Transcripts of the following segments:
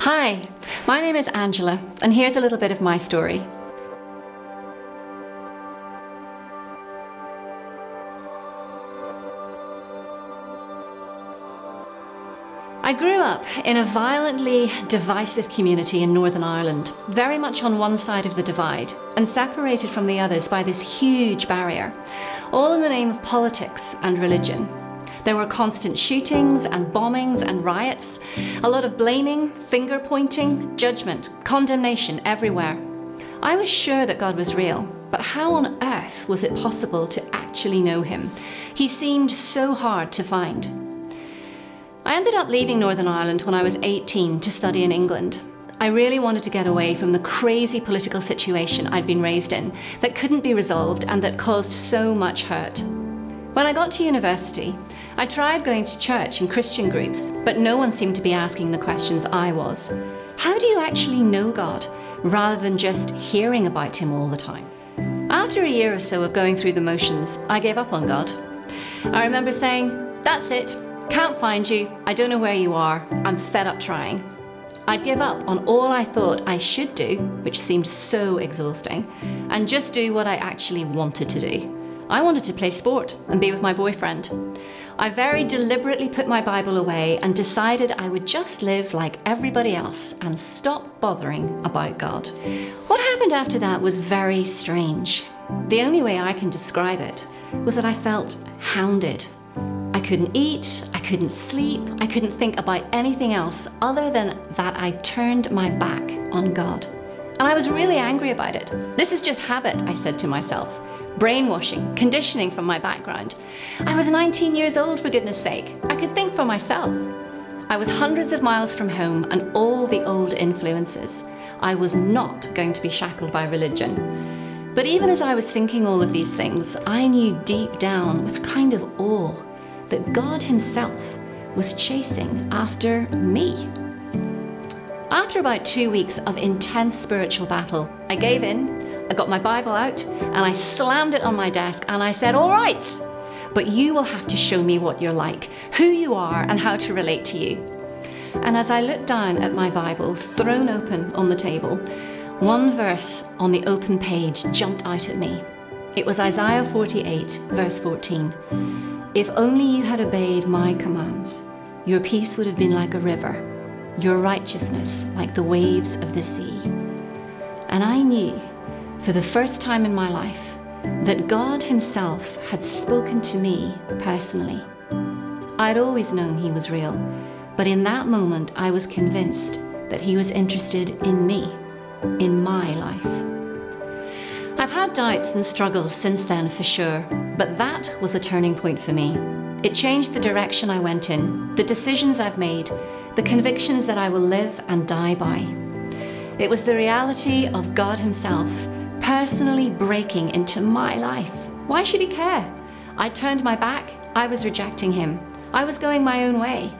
Hi, my name is Angela, and here's a little bit of my story. I grew up in a violently divisive community in Northern Ireland, very much on one side of the divide, and separated from the others by this huge barrier, all in the name of politics and religion. There were constant shootings and bombings and riots, a lot of blaming, finger pointing, judgment, condemnation everywhere. I was sure that God was real, but how on earth was it possible to actually know him? He seemed so hard to find. I ended up leaving Northern Ireland when I was 18 to study in England. I really wanted to get away from the crazy political situation I'd been raised in that couldn't be resolved and that caused so much hurt. When I got to university, I tried going to church and Christian groups, but no one seemed to be asking the questions I was. How do you actually know God, rather than just hearing about him all the time? After a year or so of going through the motions, I gave up on God. I remember saying, "That's it, can't find you, I don't know where you are, I'm fed up trying." I'd give up on all I thought I should do, which seemed so exhausting, and just do what I actually wanted to do. I wanted to play sport and be with my boyfriend. I very deliberately put my Bible away and decided I would just live like everybody else and stop bothering about God. What happened after that was very strange. The only way I can describe it was that I felt hounded. I couldn't eat, I couldn't sleep, I couldn't think about anything else other than that I turned my back on God. And I was really angry about it. This is just habit, I said to myself. Brainwashing, conditioning from my background. I was 19 years old, for goodness sake. I could think for myself. I was hundreds of miles from home and all the old influences. I was not going to be shackled by religion. But even as I was thinking all of these things, I knew deep down with a kind of awe that God himself was chasing after me. After about 2 weeks of intense spiritual battle, I gave in. I got my Bible out and I slammed it on my desk and I said, "All right, but you will have to show me what you're like, who you are and how to relate to you." And as I looked down at my Bible, thrown open on the table, one verse on the open page jumped out at me. It was Isaiah 48, verse 14. "If only you had obeyed my commands, your peace would have been like a river, your righteousness like the waves of the sea." And I knew, for the first time in my life, that God himself had spoken to me personally. I'd always known he was real, but in that moment I was convinced that he was interested in me, in my life. I've had doubts and struggles since then for sure, but that was a turning point for me. It changed the direction I went in, the decisions I've made, the convictions that I will live and die by. It was the reality of God himself personally breaking into my life. Why should he care? I turned my back. I was rejecting him. I was going my own way.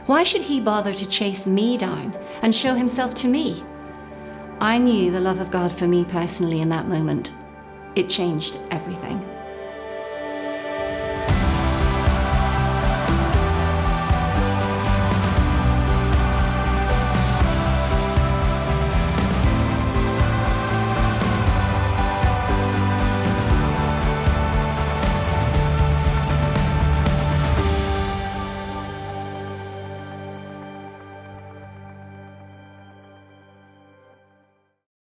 Why should he bother to chase me down and show himself to me? I knew the love of God for me personally in that moment. It changed everything.